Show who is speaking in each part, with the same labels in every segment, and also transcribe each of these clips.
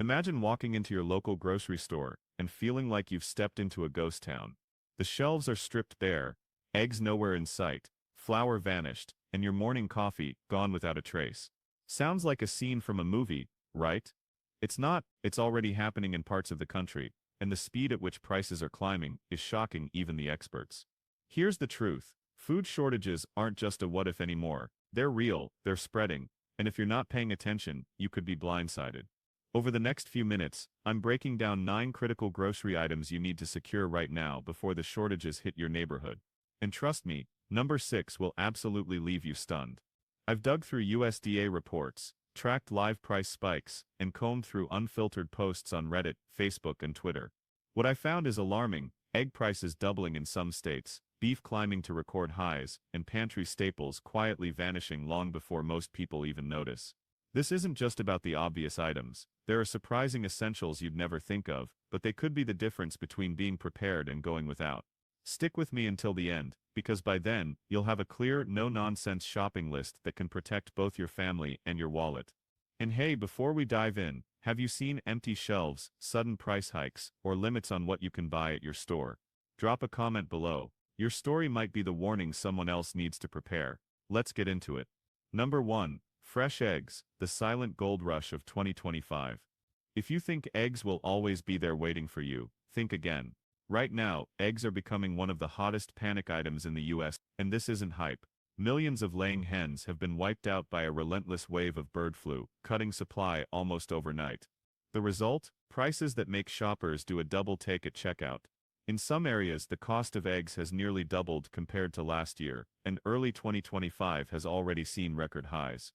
Speaker 1: Imagine walking into your local grocery store and feeling like you've stepped into a ghost town. The shelves are stripped bare, eggs nowhere in sight, flour vanished, and your morning coffee gone without a trace. Sounds like a scene from a movie, right? It's not, it's already happening in parts of the country, and the speed at which prices are climbing is shocking even the experts. Here's the truth. Food shortages aren't just a what if anymore. They're real, they're spreading, and if you're not paying attention, you could be blindsided. Over the next few minutes, I'm breaking down 9 critical grocery items you need to secure right now before the shortages hit your neighborhood. And trust me, number 6 will absolutely leave you stunned. I've dug through USDA reports, tracked live price spikes, and combed through unfiltered posts on Reddit, Facebook, and Twitter. What I found is alarming: egg prices doubling in some states, beef climbing to record highs, and pantry staples quietly vanishing long before most people even notice. This isn't just about the obvious items. There are surprising essentials you'd never think of, but they could be the difference between being prepared and going without. Stick with me until the end, because by then, you'll have a clear, no-nonsense shopping list that can protect both your family and your wallet. And hey, before we dive in, have you seen empty shelves, sudden price hikes, or limits on what you can buy at your store? Drop a comment below. Your story might be the warning someone else needs to prepare. Let's get into it. Number 1. Fresh eggs, the silent gold rush of 2025. If you think eggs will always be there waiting for you, think again. Right now, eggs are becoming one of the hottest panic items in the US, and this isn't hype. Millions of laying hens have been wiped out by a relentless wave of bird flu, cutting supply almost overnight. The result? Prices that make shoppers do a double take at checkout. In some areas, the cost of eggs has nearly doubled compared to last year, and early 2025 has already seen record highs.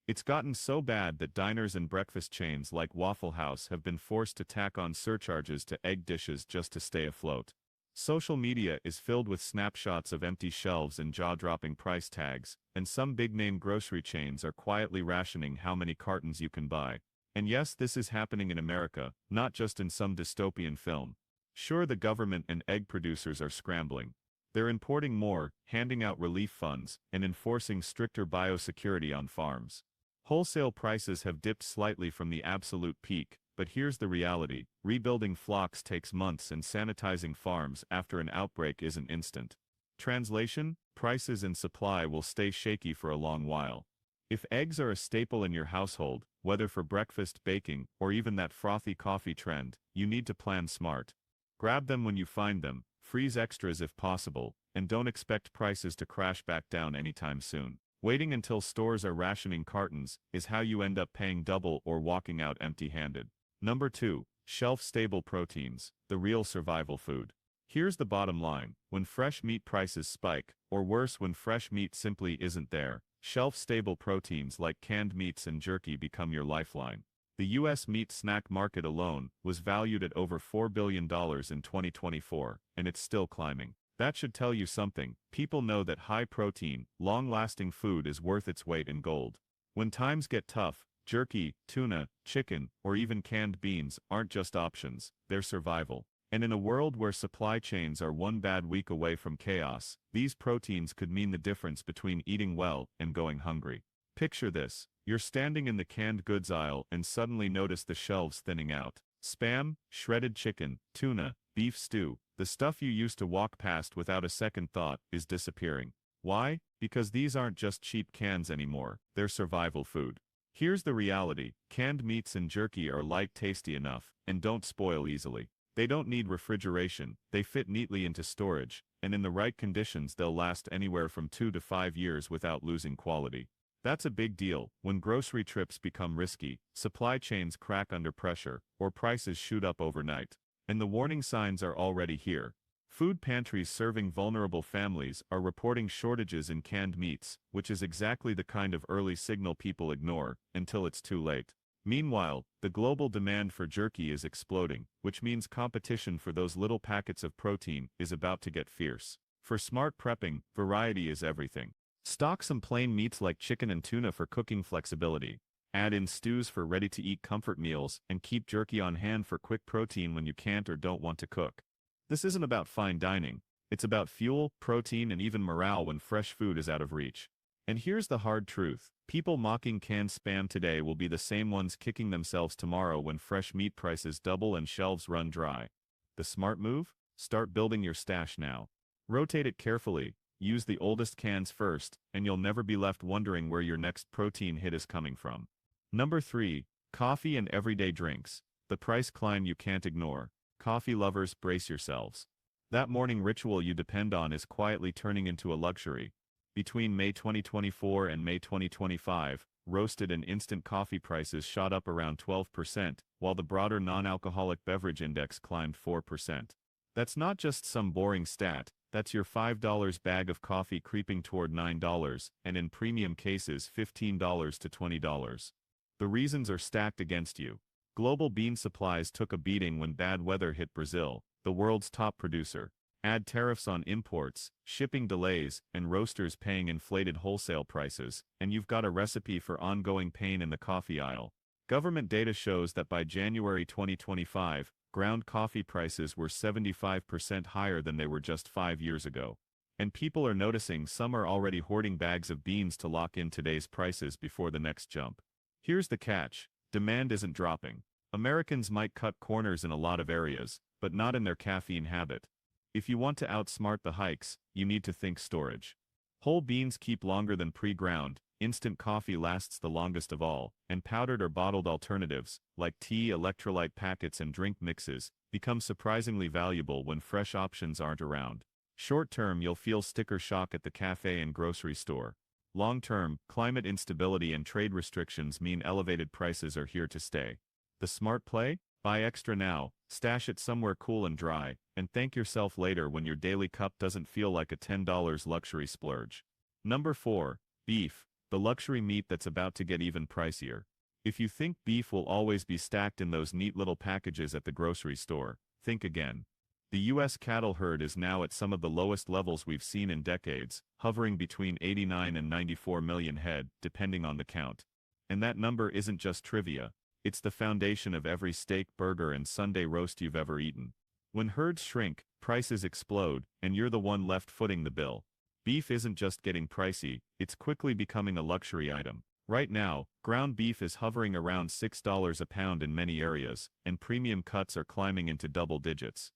Speaker 1: It's gotten so bad that diners and breakfast chains like Waffle House have been forced to tack on surcharges to egg dishes just to stay afloat. Social media is filled with snapshots of empty shelves and jaw-dropping price tags, and some big-name grocery chains are quietly rationing how many cartons you can buy. And yes, this is happening in America, not just in some dystopian film. Sure, the government and egg producers are scrambling. They're importing more, handing out relief funds, and enforcing stricter biosecurity on farms. Wholesale prices have dipped slightly from the absolute peak, but here's the reality: rebuilding flocks takes months and sanitizing farms after an outbreak isn't instant. Translation: prices and supply will stay shaky for a long while. If eggs are a staple in your household, whether for breakfast, baking, or even that frothy coffee trend, you need to plan smart. Grab them when you find them, freeze extras if possible, and don't expect prices to crash back down anytime soon. Waiting until stores are rationing cartons is how you end up paying double or walking out empty-handed. Number 2. Shelf-stable proteins, the real survival food. Here's the bottom line: when fresh meat prices spike, or worse when fresh meat simply isn't there, shelf-stable proteins like canned meats and jerky become your lifeline. The U.S. meat snack market alone was valued at over $4 billion in 2024, and it's still climbing. That should tell you something. People know that high-protein, long-lasting food is worth its weight in gold. When times get tough, jerky, tuna, chicken, or even canned beans aren't just options, they're survival. And in a world where supply chains are one bad week away from chaos, these proteins could mean the difference between eating well and going hungry. Picture this: you're standing in the canned goods aisle and suddenly notice the shelves thinning out. Spam, shredded chicken, tuna, beef stew, the stuff you used to walk past without a second thought, is disappearing. Why? Because these aren't just cheap cans anymore, they're survival food. Here's the reality: canned meats and jerky are light, tasty enough, and don't spoil easily. They don't need refrigeration, they fit neatly into storage, and in the right conditions they'll last anywhere from 2 to 5 years without losing quality. That's a big deal. When grocery trips become risky, supply chains crack under pressure, or prices shoot up overnight. And the warning signs are already here. Food pantries serving vulnerable families are reporting shortages in canned meats, which is exactly the kind of early signal people ignore until it's too late. Meanwhile, the global demand for jerky is exploding, which means competition for those little packets of protein is about to get fierce. For smart prepping, variety is everything. Stock some plain meats like chicken and tuna for cooking flexibility. Add in stews for ready-to-eat comfort meals, and keep jerky on hand for quick protein when you can't or don't want to cook. This isn't about fine dining. It's about fuel, protein, and even morale when fresh food is out of reach. And here's the hard truth. People mocking canned spam today will be the same ones kicking themselves tomorrow when fresh meat prices double and shelves run dry. The smart move? Start building your stash now. Rotate it carefully, use the oldest cans first, and you'll never be left wondering where your next protein hit is coming from. Number 3. Coffee and everyday drinks. The price climb you can't ignore. Coffee lovers, brace yourselves. That morning ritual you depend on is quietly turning into a luxury. Between May 2024 and May 2025, roasted and instant coffee prices shot up around 12%, while the broader non-alcoholic beverage index climbed 4%. That's not just some boring stat, that's your $5 bag of coffee creeping toward $9, and in premium cases $15 to $20. The reasons are stacked against you. Global bean supplies took a beating when bad weather hit Brazil, the world's top producer. Add tariffs on imports, shipping delays, and roasters paying inflated wholesale prices, and you've got a recipe for ongoing pain in the coffee aisle. Government data shows that by January 2025, ground coffee prices were 75% higher than they were just 5 years ago. And people are noticing some are already hoarding bags of beans to lock in today's prices before the next jump. Here's the catch. Demand isn't dropping. Americans might cut corners in a lot of areas, but not in their caffeine habit. If you want to outsmart the hikes, you need to think storage. Whole beans keep longer than pre-ground, instant coffee lasts the longest of all, and powdered or bottled alternatives, like tea, electrolyte packets and drink mixes, become surprisingly valuable when fresh options aren't around. Short-term, you'll feel sticker shock at the cafe and grocery store. Long-term, climate instability and trade restrictions mean elevated prices are here to stay. The smart play? Buy extra now, stash it somewhere cool and dry, and thank yourself later when your daily cup doesn't feel like a $10 luxury splurge. Number 4. Beef, the luxury meat that's about to get even pricier. If you think beef will always be stacked in those neat little packages at the grocery store, think again. The U.S. cattle herd is now at some of the lowest levels we've seen in decades, hovering between 89 and 94 million head, depending on the count. And that number isn't just trivia. It's the foundation of every steak, burger, and Sunday roast you've ever eaten. When herds shrink, prices explode, and you're the one left footing the bill. Beef isn't just getting pricey, it's quickly becoming a luxury item. Right now, ground beef is hovering around $6 a pound in many areas, and premium cuts are climbing into double digits.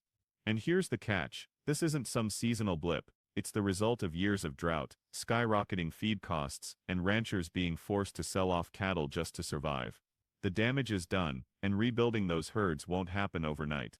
Speaker 1: And here's the catch. This isn't some seasonal blip. It's the result of years of drought, skyrocketing feed costs, and ranchers being forced to sell off cattle just to survive. The damage is done, and rebuilding those herds won't happen overnight.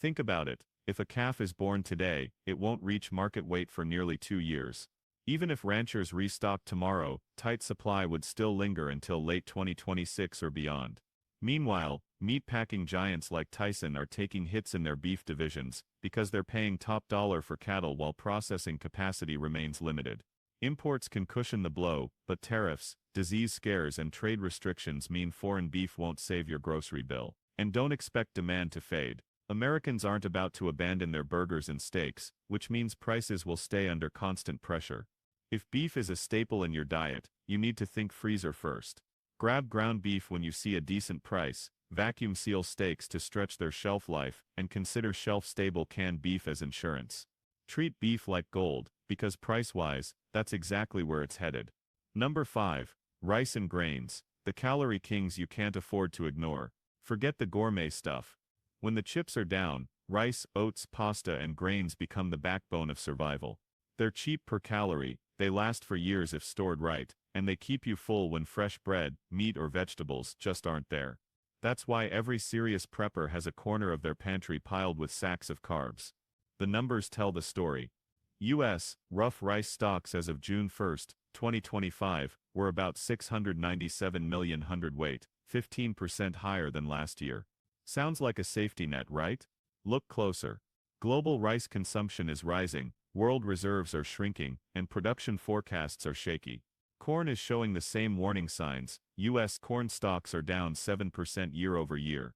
Speaker 1: Think about it. If a calf is born today, it won't reach market weight for nearly 2 years. Even if ranchers restocked tomorrow, tight supply would still linger until late 2026 or beyond. Meanwhile, meatpacking giants like Tyson are taking hits in their beef divisions because they're paying top dollar for cattle while processing capacity remains limited. Imports can cushion the blow, but tariffs, disease scares and trade restrictions mean foreign beef won't save your grocery bill. And don't expect demand to fade. Americans aren't about to abandon their burgers and steaks, which means prices will stay under constant pressure. If beef is a staple in your diet, you need to think freezer first. Grab ground beef when you see a decent price, vacuum seal steaks to stretch their shelf life, and consider shelf-stable canned beef as insurance. Treat beef like gold, because price-wise, that's exactly where it's headed. Number 5. Rice and grains, the calorie kings you can't afford to ignore. Forget the gourmet stuff. When the chips are down, rice, oats, pasta, and grains become the backbone of survival. They're cheap per calorie, they last for years if stored right, and they keep you full when fresh bread, meat, or vegetables just aren't there. That's why every serious prepper has a corner of their pantry piled with sacks of carbs. The numbers tell the story. U.S. rough rice stocks as of June 1, 2025, were about 697 million hundredweight, 15% higher than last year. Sounds like a safety net, right? Look closer. Global rice consumption is rising, world reserves are shrinking, and production forecasts are shaky. Corn is showing the same warning signs. U.S. corn stocks are down 7% year over year.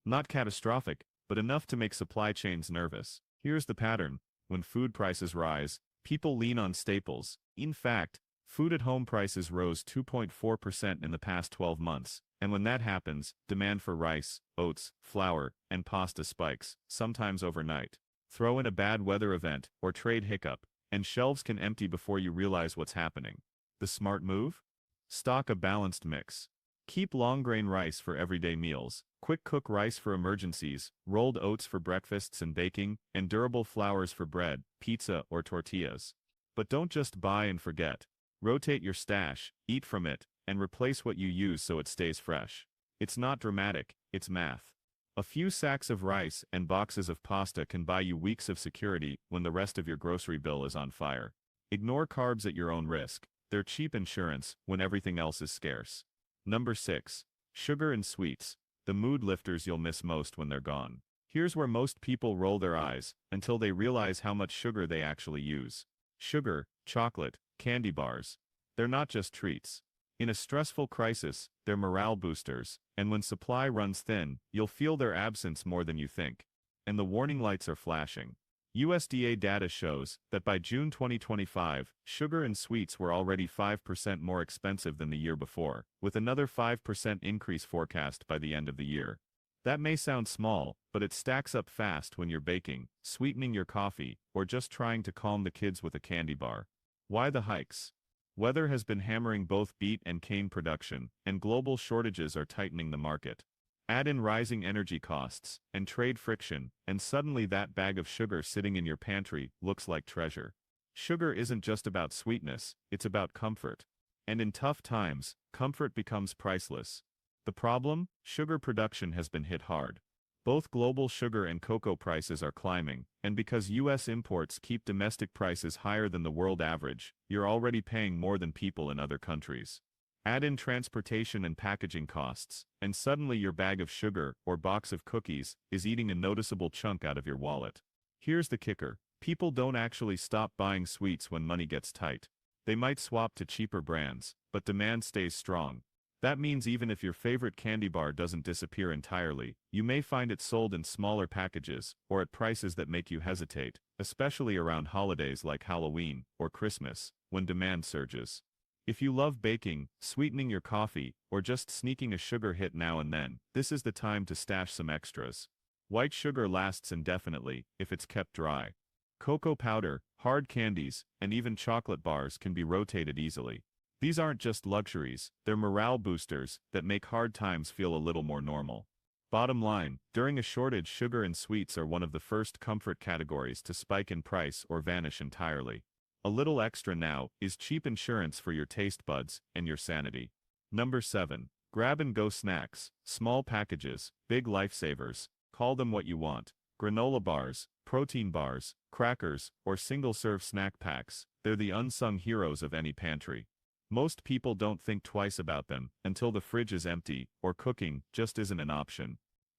Speaker 1: Not catastrophic, but enough to make supply chains nervous. Here's the pattern. When food prices rise, people lean on staples. In fact, food-at-home prices rose 2.4% in the past 12 months. And when that happens, demand for rice, oats, flour, and pasta spikes, sometimes overnight. Throw in a bad weather event or trade hiccup, and shelves can empty before you realize what's happening. The smart move? Stock a balanced mix. Keep long-grain rice for everyday meals, quick-cook rice for emergencies, rolled oats for breakfasts and baking, and durable flours for bread, pizza, or tortillas. But don't just buy and forget. Rotate your stash, eat from it, and replace what you use so it stays fresh. It's not dramatic, it's math. A few sacks of rice and boxes of pasta can buy you weeks of security when the rest of your grocery bill is on fire. Ignore carbs at your own risk. They're cheap insurance when everything else is scarce. Number 6. Sugar and sweets. The mood lifters you'll miss most when they're gone. Here's where most people roll their eyes until they realize how much sugar they actually use. Sugar, chocolate, candy bars. They're not just treats. In a stressful crisis, they're morale boosters, and when supply runs thin, you'll feel their absence more than you think. And the warning lights are flashing. USDA data shows that by June 2025, sugar and sweets were already 5% more expensive than the year before, with another 5% increase forecast by the end of the year. That may sound small, but it stacks up fast when you're baking, sweetening your coffee, or just trying to calm the kids with a candy bar. Why the hikes? Weather has been hammering both beet and cane production, and global shortages are tightening the market. Add in rising energy costs and trade friction, and suddenly that bag of sugar sitting in your pantry looks like treasure. Sugar isn't just about sweetness, it's about comfort. And in tough times, comfort becomes priceless. The problem? Sugar production has been hit hard. Both global sugar and cocoa prices are climbing, and because U.S. imports keep domestic prices higher than the world average, you're already paying more than people in other countries. Add in transportation and packaging costs, and suddenly your bag of sugar or box of cookies is eating a noticeable chunk out of your wallet. Here's the kicker. People don't actually stop buying sweets when money gets tight. They might swap to cheaper brands, but demand stays strong. That means even if your favorite candy bar doesn't disappear entirely, you may find it sold in smaller packages, or at prices that make you hesitate, especially around holidays like Halloween or Christmas, when demand surges. If you love baking, sweetening your coffee, or just sneaking a sugar hit now and then, this is the time to stash some extras. White sugar lasts indefinitely if it's kept dry. Cocoa powder, hard candies, and even chocolate bars can be rotated easily. These aren't just luxuries, they're morale boosters that make hard times feel a little more normal. Bottom line, during a shortage, sugar and sweets are one of the first comfort categories to spike in price or vanish entirely. A little extra now is cheap insurance for your taste buds and your sanity. Number 7. Grab-and-go snacks. Small packages, big lifesavers. Call them what you want. Granola bars, protein bars, crackers, or single-serve snack packs. They're the unsung heroes of any pantry. Most people don't think twice about them until the fridge is empty or cooking just isn't an option.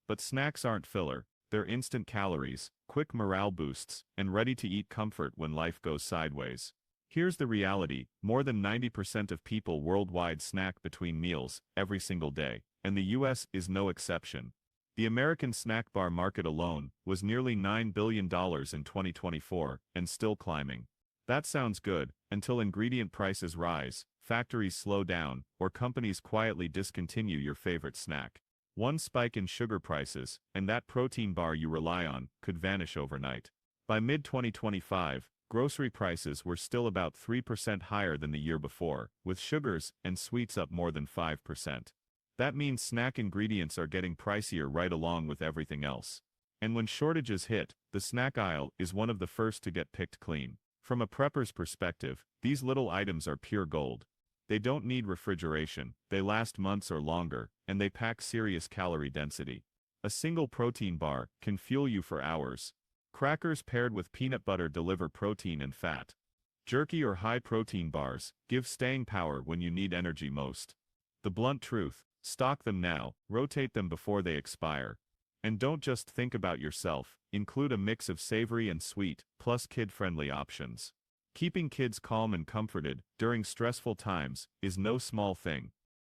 Speaker 1: But snacks aren't filler. They're instant calories, quick morale boosts, and ready-to-eat comfort when life goes sideways. Here's the reality, more than 90% of people worldwide snack between meals every single day, and the US is no exception. The American snack bar market alone was nearly $9 billion in 2024, and still climbing. That sounds good, until ingredient prices rise, factories slow down, or companies quietly discontinue your favorite snack. One spike in sugar prices, and that protein bar you rely on could vanish overnight. By mid-2025, grocery prices were still about 3% higher than the year before, with sugars and sweets up more than 5%. That means snack ingredients are getting pricier right along with everything else. And when shortages hit, the snack aisle is one of the first to get picked clean. From a prepper's perspective, these little items are pure gold. They don't need refrigeration, they last months or longer, and they pack serious calorie density. A single protein bar can fuel you for hours. Crackers paired with peanut butter deliver protein and fat. Jerky or high-protein bars give staying power when you need energy most. The blunt truth, stock them now, rotate them before they expire. And don't just think about yourself, include a mix of savory and sweet, plus kid-friendly options. Keeping kids calm and comforted during stressful times is no small thing,